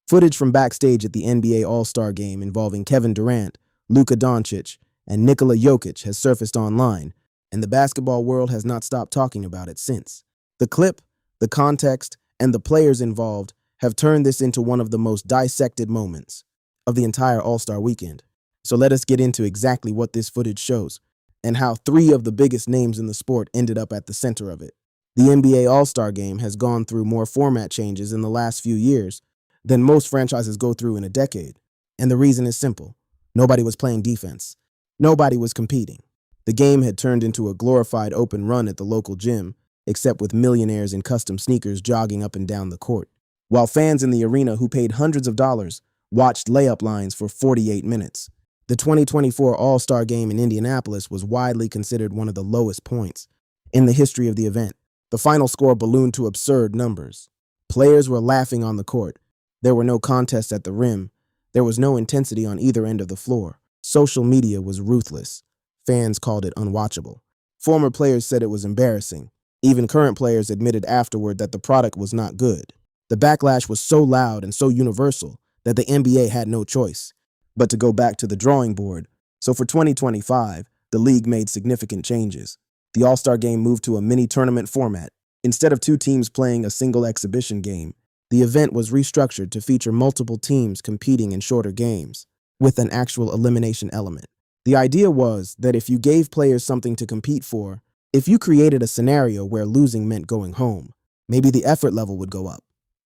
Footage from backstage at the NBA All-Star Game involving Kevin Durant, Luka Dončić, and Nikola Jokić has surfaced online, and the basketball world has not stopped talking about it since. The clip, the context, and the players involved have turned this into one of the most dissected moments of the entire All-Star weekend. So let us get into exactly what this footage shows, and how three of the biggest names in the sport ended up at the center of it. The NBA All-Star Game has gone through more format changes in the last few years than most franchises go through in a decade. And the reason is simple. Nobody was playing defense. Nobody was competing. The game had turned into a glorified open run at the local gym, except with millionaires in custom sneakers jogging up and down the court, while fans in the arena who paid hundreds of dollars watched layup lines for 48 minutes. The 2024 All-Star Game in Indianapolis was widely considered one of the lowest points in the history of the event. The final score ballooned to absurd numbers. Players were laughing on the court. There were no contests at the rim. There was no intensity on either end of the floor. Social media was ruthless. Fans called it unwatchable. Former players said it was embarrassing. Even current players admitted afterward that the product was not good. The backlash was so loud and so universal that the NBA had no choice but to go back to the drawing board. So for 2025, the league made significant changes. The All-Star Game moved to a mini-tournament format. Instead of two teams playing a single exhibition game, the event was restructured to feature multiple teams competing in shorter games, with an actual elimination element. The idea was that if you gave players something to compete for, if you created a scenario where losing meant going home, maybe the effort level would go up.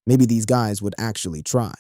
Maybe these guys would actually try.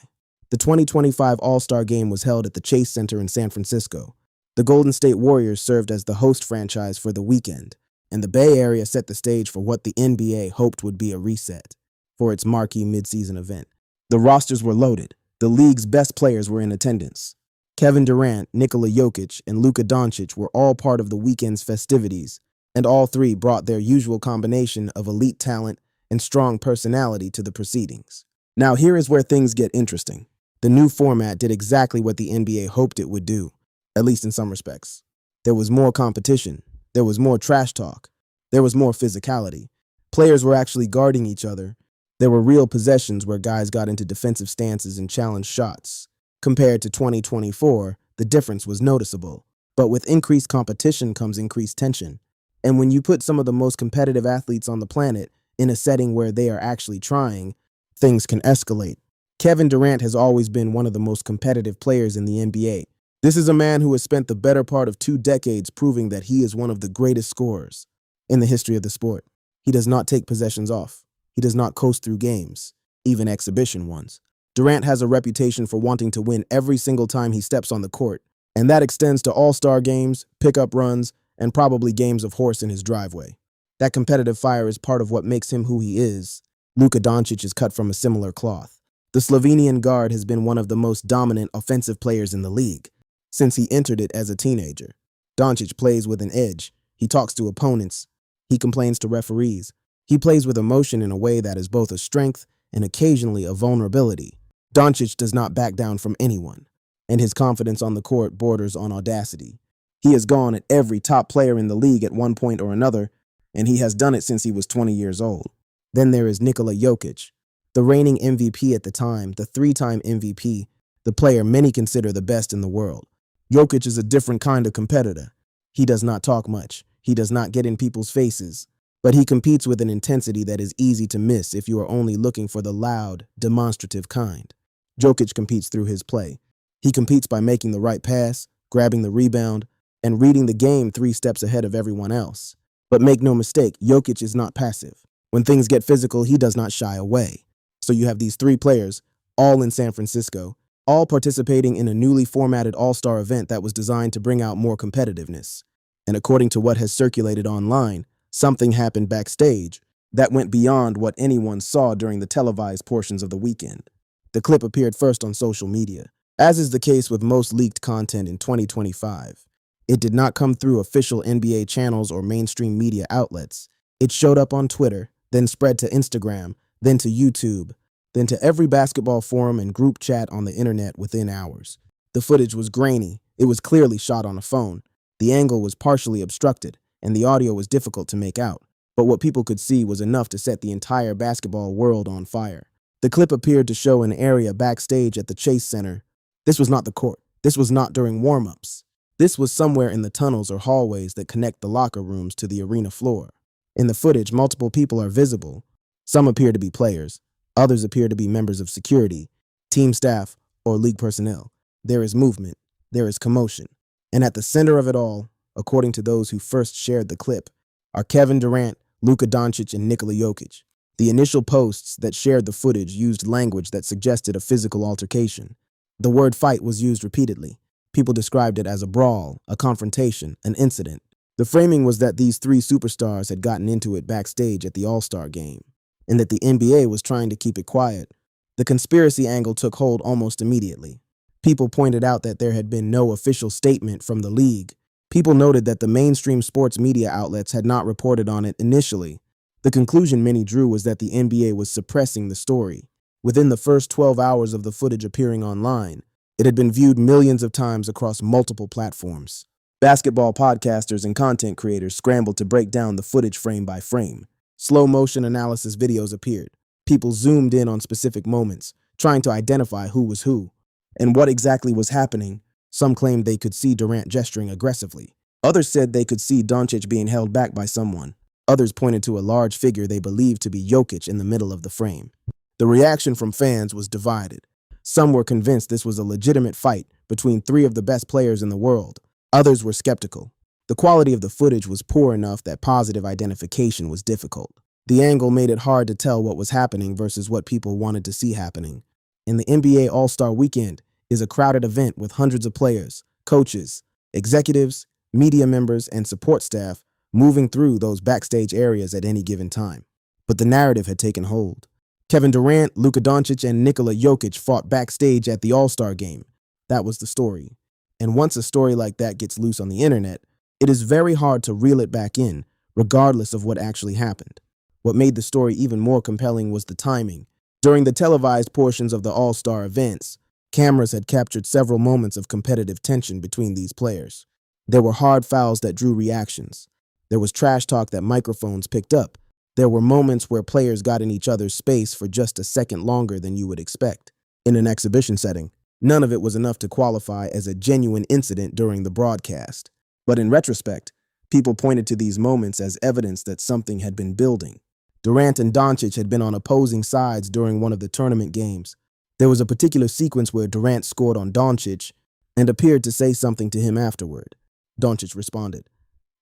The 2025 All-Star Game was held at the Chase Center in San Francisco. The Golden State Warriors served as the host franchise for the weekend, and the Bay Area set the stage for what the NBA hoped would be a reset for its marquee midseason event. The rosters were loaded. The league's best players were in attendance. Kevin Durant, Nikola Jokić, and Luka Dončić were all part of the weekend's festivities, and all three brought their usual combination of elite talent and strong personality to the proceedings. Now here is where things get interesting. The new format did exactly what the NBA hoped it would do, at least in some respects. There was more competition. There was more trash talk. There was more physicality. Players were actually guarding each other. There were real possessions where guys got into defensive stances and challenged shots. Compared to 2024, the difference was noticeable. But with increased competition comes increased tension. And when you put some of the most competitive athletes on the planet in a setting where they are actually trying, things can escalate. Kevin Durant has always been one of the most competitive players in the NBA. This is a man who has spent the better part of 2 decades proving that he is one of the greatest scorers in the history of the sport. He does not take possessions off. He does not coast through games, even exhibition ones. Durant has a reputation for wanting to win every single time he steps on the court, and that extends to all-star games, pickup runs, and probably games of horse in his driveway. That competitive fire is part of what makes him who he is. Luka Dončić is cut from a similar cloth. The Slovenian guard has been one of the most dominant offensive players in the league since he entered it as a teenager. Dončić plays with an edge. He talks to opponents. He complains to referees. He plays with emotion in a way that is both a strength and occasionally a vulnerability. Dončić does not back down from anyone, and his confidence on the court borders on audacity. He has gone at every top player in the league at one point or another, and he has done it since he was 20 years old. Then there is Nikola Jokić, the reigning MVP at the time, the 3-time MVP, the player many consider the best in the world. Jokić is a different kind of competitor. He does not talk much. He does not get in people's faces, but he competes with an intensity that is easy to miss if you are only looking for the loud, demonstrative kind. Jokić competes through his play. He competes by making the right pass, grabbing the rebound, and reading the game 3 steps ahead of everyone else. But make no mistake, Jokić is not passive. When things get physical, he does not shy away. So you have these 3 players, all in San Francisco, all participating in a newly formatted all-star event that was designed to bring out more competitiveness. And according to what has circulated online, something happened backstage that went beyond what anyone saw during the televised portions of the weekend. The clip appeared first on social media. As is the case with most leaked content in 2025, it did not come through official NBA channels or mainstream media outlets. It showed up on Twitter, then spread to Instagram, then to YouTube, then to every basketball forum and group chat on the internet within hours. The footage was grainy. It was clearly shot on a phone. The angle was partially obstructed, and the audio was difficult to make out. But what people could see was enough to set the entire basketball world on fire. The clip appeared to show an area backstage at the Chase Center. This was not the court. This was not during warm-ups. This was somewhere in the tunnels or hallways that connect the locker rooms to the arena floor. In the footage, multiple people are visible. Some appear to be players. Others appear to be members of security, team staff, or league personnel. There is movement. There is commotion. And at the center of it all, according to those who first shared the clip, are Kevin Durant, Luka Dončić, and Nikola Jokić. The initial posts that shared the footage used language that suggested a physical altercation. The word fight was used repeatedly. People described it as a brawl, a confrontation, an incident. The framing was that these three superstars had gotten into it backstage at the All-Star game, and that the NBA was trying to keep it quiet. The conspiracy angle took hold almost immediately. People pointed out that there had been no official statement from the league. People noted that the mainstream sports media outlets had not reported on it initially. The conclusion many drew was that the NBA was suppressing the story. Within the first 12 hours of the footage appearing online, it had been viewed millions of times across multiple platforms. Basketball podcasters and content creators scrambled to break down the footage frame by frame. Slow-motion analysis videos appeared. People zoomed in on specific moments, trying to identify who was who and what exactly was happening. Some claimed they could see Durant gesturing aggressively. Others said they could see Dončić being held back by someone. Others pointed to a large figure they believed to be Jokić in the middle of the frame. The reaction from fans was divided. Some were convinced this was a legitimate fight between three of the best players in the world. Others were skeptical. The quality of the footage was poor enough that positive identification was difficult. The angle made it hard to tell what was happening versus what people wanted to see happening. And the NBA All-Star Weekend is a crowded event with hundreds of players, coaches, executives, media members, and support staff moving through those backstage areas at any given time. But the narrative had taken hold. Kevin Durant, Luka Dončić, and Nikola Jokić fought backstage at the All-Star game. That was the story. And once a story like that gets loose on the internet, it is very hard to reel it back in, regardless of what actually happened. What made the story even more compelling was the timing. During the televised portions of the All-Star events, cameras had captured several moments of competitive tension between these players. There were hard fouls that drew reactions. There was trash talk that microphones picked up. There were moments where players got in each other's space for just a second longer than you would expect. In an exhibition setting, none of it was enough to qualify as a genuine incident during the broadcast. But in retrospect, people pointed to these moments as evidence that something had been building. Durant and Dončić had been on opposing sides during one of the tournament games. There was a particular sequence where Durant scored on Dončić and appeared to say something to him afterward. Dončić responded.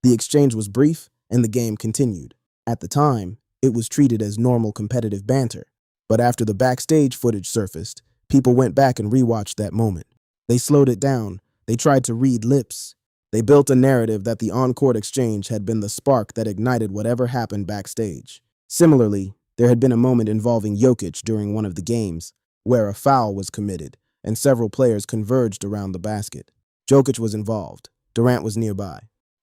The exchange was brief, and the game continued. At the time, it was treated as normal competitive banter. But after the backstage footage surfaced, people went back and rewatched that moment. They slowed it down. They tried to read lips. They built a narrative that the on-court exchange had been the spark that ignited whatever happened backstage. Similarly, there had been a moment involving Jokić during one of the games, where a foul was committed, and several players converged around the basket. Jokić was involved. Durant was nearby.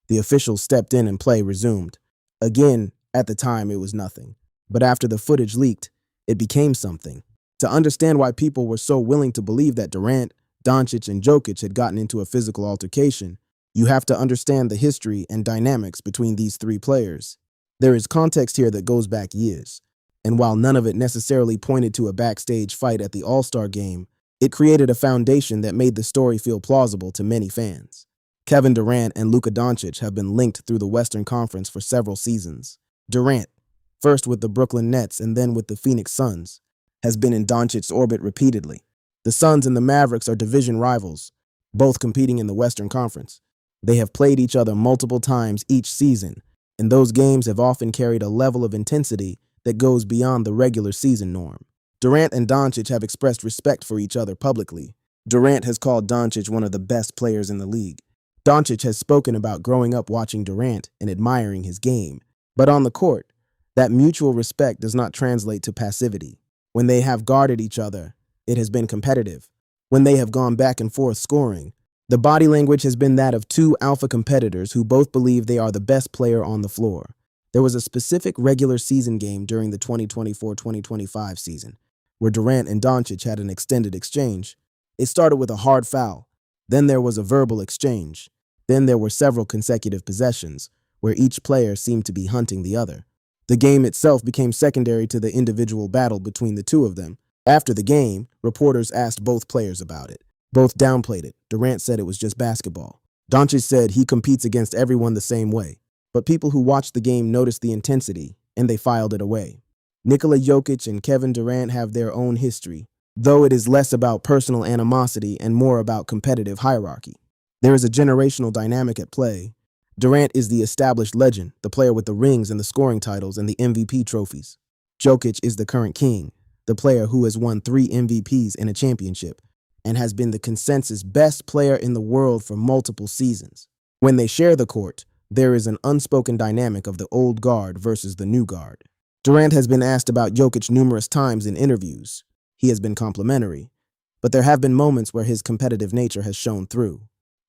The officials stepped in and play resumed. Again, at the time, it was nothing. But after the footage leaked, it became something. To understand why people were so willing to believe that Durant, Dončić, and Jokić had gotten into a physical altercation, you have to understand the history and dynamics between these three players. There is context here that goes back years. And while none of it necessarily pointed to a backstage fight at the All-Star game, it created a foundation that made the story feel plausible to many fans. Kevin Durant and Luka Dončić have been linked through the Western Conference for several seasons. Durant, first with the Brooklyn Nets and then with the Phoenix Suns, has been in Dončić's orbit repeatedly. The Suns and the Mavericks are division rivals, both competing in the Western Conference. They have played each other multiple times each season, and those games have often carried a level of intensity that goes beyond the regular season norm. Durant and Dončić have expressed respect for each other publicly. Durant has called Dončić one of the best players in the league. Dončić has spoken about growing up watching Durant and admiring his game. But on the court, that mutual respect does not translate to passivity. When they have guarded each other, it has been competitive. When they have gone back and forth scoring, the body language has been that of two alpha competitors who both believe they are the best player on the floor. There was a specific regular season game during the 2024-2025 season where Durant and Dončić had an extended exchange. It started with a hard foul. Then there was a verbal exchange. Then there were several consecutive possessions where each player seemed to be hunting the other. The game itself became secondary to the individual battle between the two of them. After the game, reporters asked both players about it. Both downplayed it. Durant said it was just basketball. Dončić said he competes against everyone the same way. But people who watched the game noticed the intensity, and they filed it away. Nikola Jokić and Kevin Durant have their own history, though it is less about personal animosity and more about competitive hierarchy. There is a generational dynamic at play. Durant is the established legend, the player with the rings and the scoring titles and the MVP trophies. Jokić is the current king, the player who has won 3 MVPs in a championship and has been the consensus best player in the world for multiple seasons. When they share the court, there is an unspoken dynamic of the old guard versus the new guard. Durant has been asked about Jokić numerous times in interviews. He has been complimentary, but there have been moments where his competitive nature has shown through.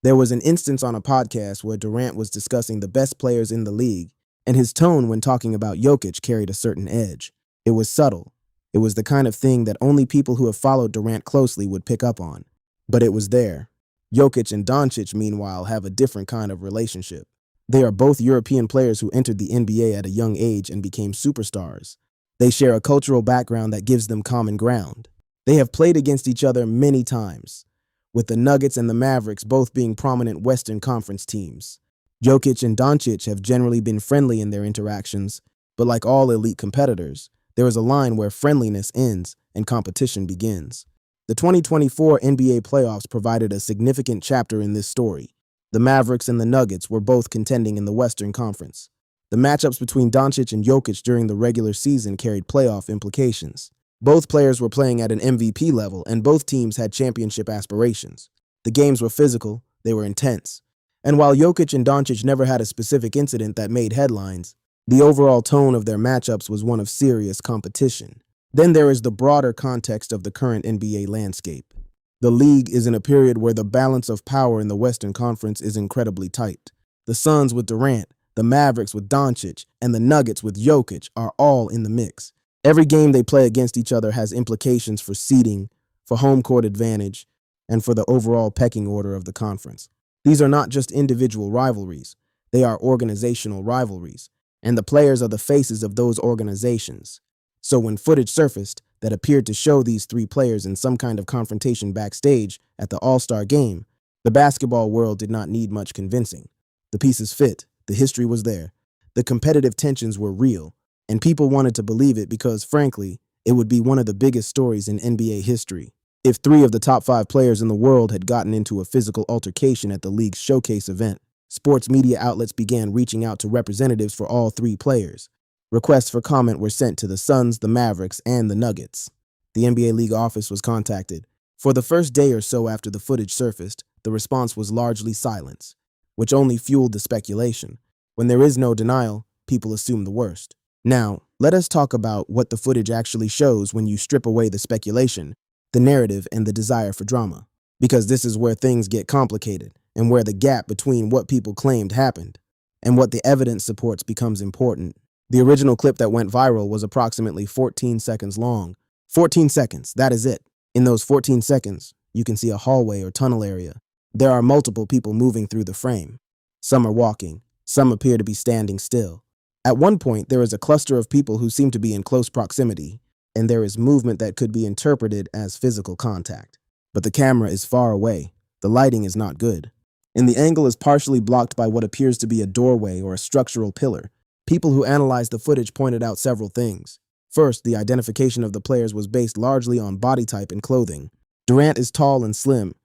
There was an instance on a podcast where Durant was discussing the best players in the league, and his tone when talking about Jokić carried a certain edge. It was subtle. It was the kind of thing that only people who have followed Durant closely would pick up on. But it was there. Jokić and Dončić, meanwhile, have a different kind of relationship. They are both European players who entered the NBA at a young age and became superstars. They share a cultural background that gives them common ground. They have played against each other many times, with the Nuggets and the Mavericks both being prominent Western Conference teams. Jokić and Dončić have generally been friendly in their interactions, but like all elite competitors, there is a line where friendliness ends and competition begins. The 2024 NBA playoffs provided a significant chapter in this story. The Mavericks and the Nuggets were both contending in the Western Conference. The matchups between Dončić and Jokić during the regular season carried playoff implications. Both players were playing at an MVP level, and both teams had championship aspirations. The games were physical, they were intense. And while Jokić and Dončić never had a specific incident that made headlines, the overall tone of their matchups was one of serious competition. Then there is the broader context of the current NBA landscape. The league is in a period where the balance of power in the Western Conference is incredibly tight. The Suns with Durant, the Mavericks with Dončić, and the Nuggets with Jokić are all in the mix. Every game they play against each other has implications for seeding, for home court advantage, and for the overall pecking order of the conference. These are not just individual rivalries, they are organizational rivalries, and the players are the faces of those organizations. So when footage surfaced that appeared to show these 3 players in some kind of confrontation backstage at the All-Star game, the basketball world did not need much convincing. The pieces fit, the history was there, the competitive tensions were real, and people wanted to believe it because, frankly, it would be one of the biggest stories in NBA history. If 3 of the top 5 players in the world had gotten into a physical altercation at the league's showcase event, sports media outlets began reaching out to representatives for all 3 players. Requests for comment were sent to the Suns, the Mavericks, and the Nuggets. The NBA league office was contacted. For the first day or so after the footage surfaced, the response was largely silence, which only fueled the speculation. When there is no denial, people assume the worst. Now, let us talk about what the footage actually shows when you strip away the speculation, the narrative, and the desire for drama. Because this is where things get complicated, and where the gap between what people claimed happened and what the evidence supports becomes important. The original clip that went viral was approximately 14 seconds long. 14 seconds, that is it. In those 14 seconds, you can see a hallway or tunnel area. There are multiple people moving through the frame. Some are walking, some appear to be standing still. At one point, there is a cluster of people who seem to be in close proximity, and there is movement that could be interpreted as physical contact. But the camera is far away. The lighting is not good. And the angle is partially blocked by what appears to be a doorway or a structural pillar. People who analyzed the footage pointed out several things. First, the identification of the players was based largely on body type and clothing. Durant is tall and slim.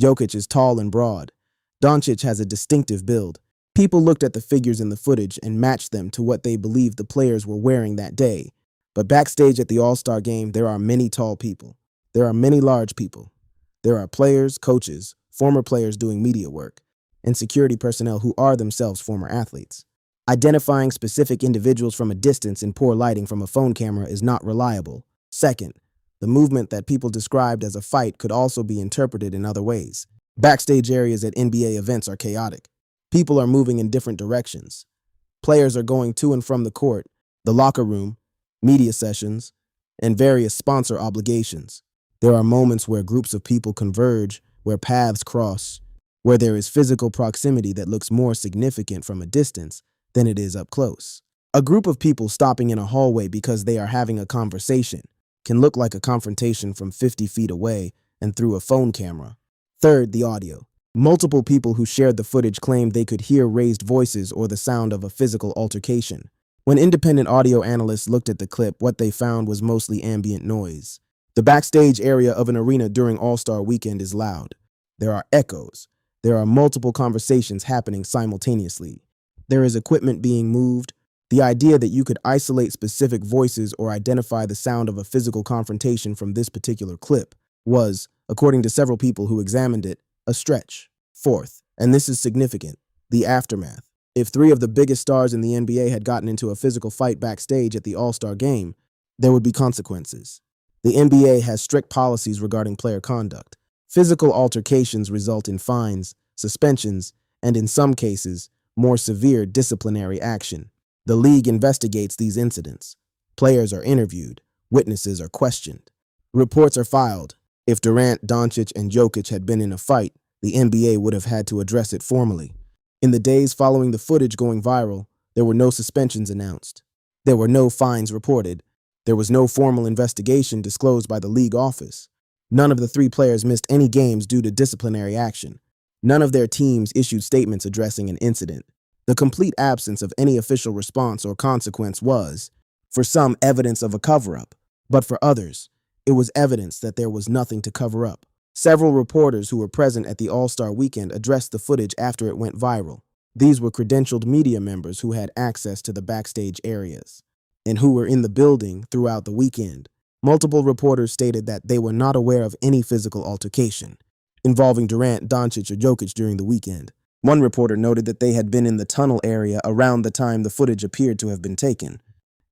Jokić is tall and broad. Dončić has a distinctive build. People looked at the figures in the footage and matched them to what they believed the players were wearing that day. But backstage at the All-Star game, there are many tall people. There are many large people. There are players, coaches, former players doing media work, and security personnel who are themselves former athletes. Identifying specific individuals from a distance in poor lighting from a phone camera is not reliable. Second, the movement that people described as a fight could also be interpreted in other ways. Backstage areas at NBA events are chaotic. People are moving in different directions. Players are going to and from the court, the locker room, media sessions, and various sponsor obligations. There are moments where groups of people converge, where paths cross, where there is physical proximity that looks more significant from a distance than it is up close. A group of people stopping in a hallway because they are having a conversation. can look like a confrontation from 50 feet away and through a phone camera. Third, the audio. Multiple people who shared the footage claimed they could hear raised voices or the sound of a physical altercation. When independent audio analysts looked at the clip, what they found was mostly ambient noise. The backstage area of an arena during All-Star Weekend is loud. There are echoes. There are multiple conversations happening simultaneously. There is equipment being moved. The idea that you could isolate specific voices or identify the sound of a physical confrontation from this particular clip was, according to several people who examined it, a stretch. Fourth, and this is significant, the aftermath. If three of the biggest stars in the NBA had gotten into a physical fight backstage at the All-Star game, there would be consequences. The NBA has strict policies regarding player conduct. Physical altercations result in fines, suspensions, and in some cases, more severe disciplinary action. The league investigates these incidents. Players are interviewed. Witnesses are questioned. Reports are filed. If Durant, Dončić, and Jokić had been in a fight, the NBA would have had to address it formally. In the days following the footage going viral, there were no suspensions announced. There were no fines reported. There was no formal investigation disclosed by the league office. None of the three players missed any games due to disciplinary action. None of their teams issued statements addressing an incident. The complete absence of any official response or consequence was, for some, evidence of a cover-up, but for others, it was evidence that there was nothing to cover up. Several reporters who were present at the All-Star Weekend addressed the footage after it went viral. These were credentialed media members who had access to the backstage areas and who were in the building throughout the weekend. Multiple reporters stated that they were not aware of any physical altercation involving Durant, Dončić, or Jokić during the weekend. One reporter noted that they had been in the tunnel area around the time the footage appeared to have been taken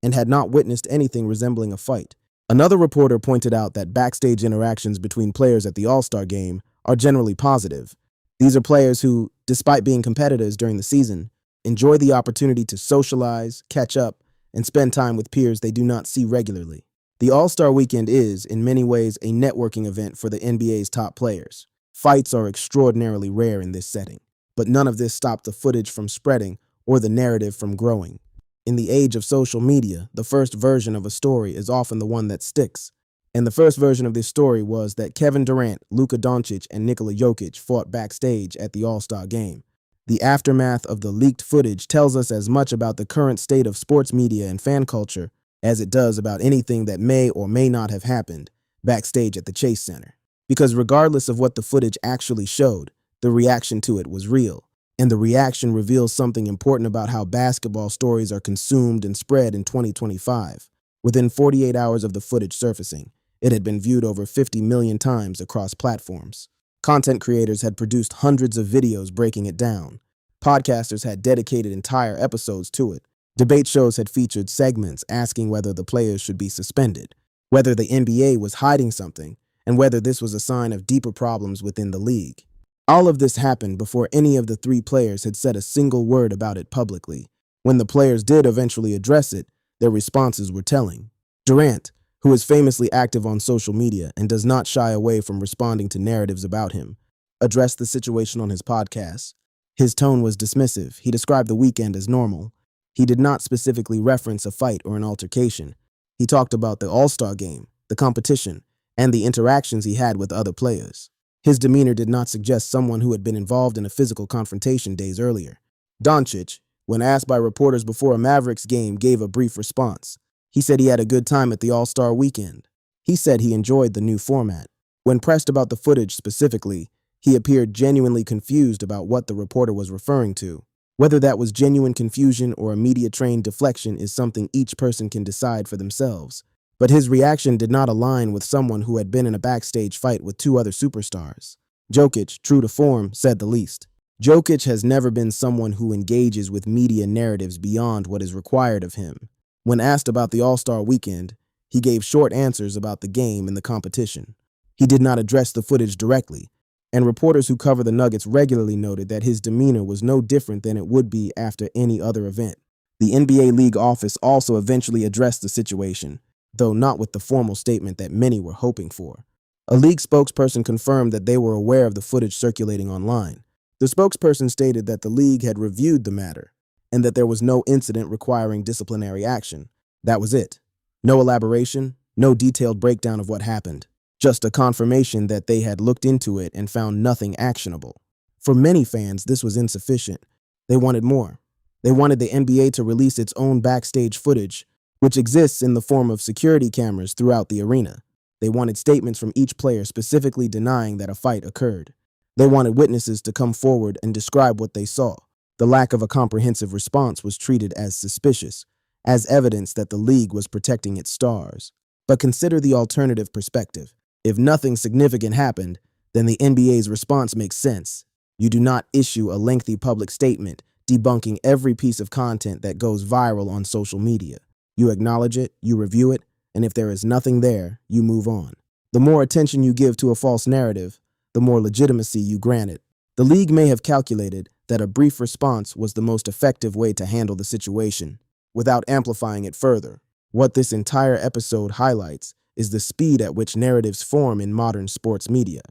and had not witnessed anything resembling a fight. Another reporter pointed out that backstage interactions between players at the All-Star game are generally positive. These are players who, despite being competitors during the season, enjoy the opportunity to socialize, catch up, and spend time with peers they do not see regularly. The All-Star Weekend is, in many ways, a networking event for the NBA's top players. Fights are extraordinarily rare in this setting, but none of this stopped the footage from spreading or the narrative from growing. In the age of social media, the first version of a story is often the one that sticks. And the first version of this story was that Kevin Durant, Luka Dončić, and Nikola Jokić fought backstage at the All-Star game. The aftermath of the leaked footage tells us as much about the current state of sports media and fan culture as it does about anything that may or may not have happened backstage at the Chase Center. Because regardless of what the footage actually showed, the reaction to it was real. And the reaction reveals something important about how basketball stories are consumed and spread in 2025. Within 48 hours of the footage surfacing, it had been viewed over 50 million times across platforms. Content creators had produced hundreds of videos breaking it down. Podcasters had dedicated entire episodes to it. Debate shows had featured segments asking whether the players should be suspended, whether the NBA was hiding something, and whether this was a sign of deeper problems within the league. All of this happened before any of the three players had said a single word about it publicly. When the players did eventually address it, their responses were telling. Durant, who is famously active on social media and does not shy away from responding to narratives about him, addressed the situation on his podcast. His tone was dismissive. He described the weekend as normal. He did not specifically reference a fight or an altercation. He talked about the All-Star game, the competition, and the interactions he had with other players. His demeanor did not suggest someone who had been involved in a physical confrontation days earlier. Dončić, when asked by reporters before a Mavericks game, gave a brief response. He said he had a good time at the All-Star Weekend. He said he enjoyed the new format. When pressed about the footage specifically, he appeared genuinely confused about what the reporter was referring to. Whether that was genuine confusion or a media-trained deflection is something each person can decide for themselves. But his reaction did not align with someone who had been in a backstage fight with two other superstars. Jokić, true to form, said the least. Jokić has never been someone who engages with media narratives beyond what is required of him. When asked about the All-Star Weekend, he gave short answers about the game and the competition. He did not address the footage directly, and reporters who cover the Nuggets regularly noted that his demeanor was no different than it would be after any other event. The NBA league office also eventually addressed the situation, though not with the formal statement that many were hoping for. A league spokesperson confirmed that they were aware of the footage circulating online. The spokesperson stated that the league had reviewed the matter and that there was no incident requiring disciplinary action. That was it. No elaboration, No detailed breakdown of what happened, just a confirmation that they had looked into it and found nothing actionable. For many fans, this was insufficient. They wanted more. They wanted the NBA to release its own backstage footage, which exists in the form of security cameras throughout the arena. They wanted statements from each player specifically denying that a fight occurred. They wanted witnesses to come forward and describe what they saw. The lack of a comprehensive response was treated as suspicious, as evidence that the league was protecting its stars. But consider the alternative perspective. If nothing significant happened, then the NBA's response makes sense. You do not issue a lengthy public statement debunking every piece of content that goes viral on social media. You acknowledge it, you review it, and if there is nothing there, you move on. The more attention you give to a false narrative, the more legitimacy you grant it. The league may have calculated that a brief response was the most effective way to handle the situation, without amplifying it further. What this entire episode highlights is the speed at which narratives form in modern sports media.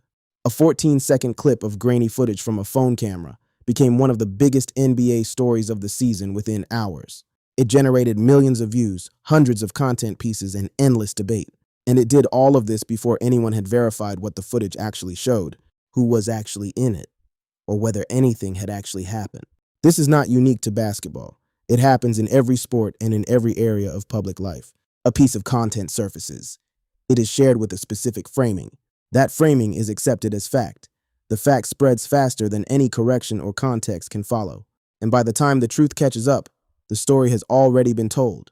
A 14-second clip of grainy footage from a phone camera became one of the biggest NBA stories of the season within hours. It generated millions of views, hundreds of content pieces, and endless debate. And it did all of this before anyone had verified what the footage actually showed, who was actually in it, or whether anything had actually happened. This is not unique to basketball. It happens in every sport and in every area of public life. A piece of content surfaces. It is shared with a specific framing. That framing is accepted as fact. The fact spreads faster than any correction or context can follow. And by the time the truth catches up, the story has already been told,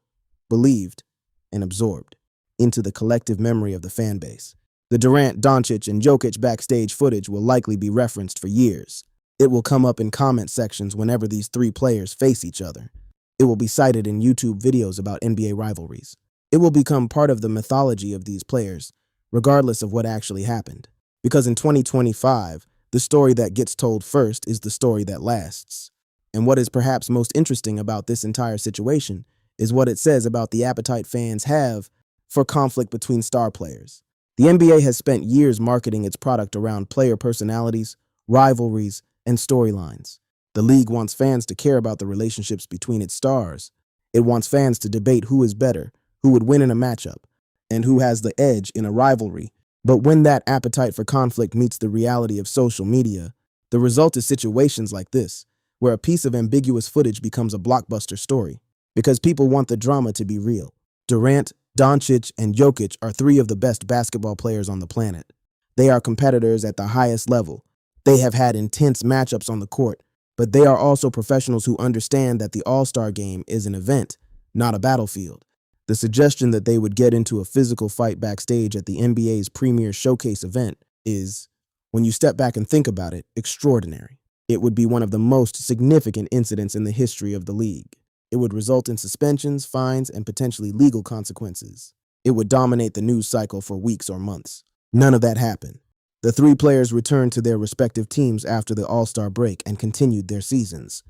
believed, and absorbed into the collective memory of the fan base. The Durant, Dončić, and Jokić backstage footage will likely be referenced for years. It will come up in comment sections whenever these three players face each other. It will be cited in YouTube videos about NBA rivalries. It will become part of the mythology of these players, regardless of what actually happened. Because in 2025, the story that gets told first is the story that lasts. And what is perhaps most interesting about this entire situation is what it says about the appetite fans have for conflict between star players. The NBA has spent years marketing its product around player personalities, rivalries, and storylines. The league wants fans to care about the relationships between its stars. It wants fans to debate who is better, who would win in a matchup, and who has the edge in a rivalry. But when that appetite for conflict meets the reality of social media, the result is situations like this, where a piece of ambiguous footage becomes a blockbuster story, because people want the drama to be real. Durant, Dončić, and Jokić are three of the best basketball players on the planet. They are competitors at the highest level. They have had intense matchups on the court, but they are also professionals who understand that the All-Star game is an event, not a battlefield. The suggestion that they would get into a physical fight backstage at the NBA's premier showcase event is, when you step back and think about it, extraordinary. It would be one of the most significant incidents in the history of the league. It would result in suspensions, fines, and potentially legal consequences. It would dominate the news cycle for weeks or months. None of that happened. The three players returned to their respective teams after the All-Star break and continued their seasons.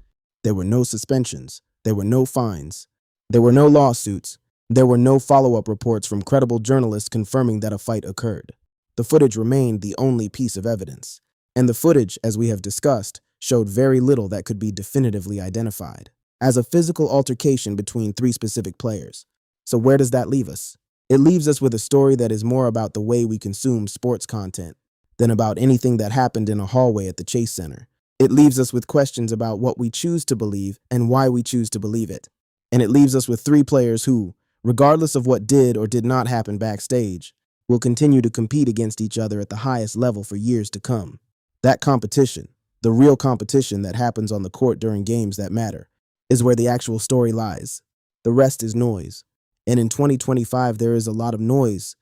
There were no suspensions. There were no fines. There were no lawsuits. There were no follow-up reports from credible journalists confirming that a fight occurred. The footage remained the only piece of evidence. And the footage, as we have discussed, showed very little that could be definitively identified as a physical altercation between three specific players. So where does that leave us? It leaves us with a story that is more about the way we consume sports content than about anything that happened in a hallway at the Chase Center. It leaves us with questions about what we choose to believe and why we choose to believe it. And it leaves us with three players who, regardless of what did or did not happen backstage, will continue to compete against each other at the highest level for years to come. That competition, the real competition that happens on the court during games that matter, is where the actual story lies. The rest is noise. And in 2025, there is a lot of noise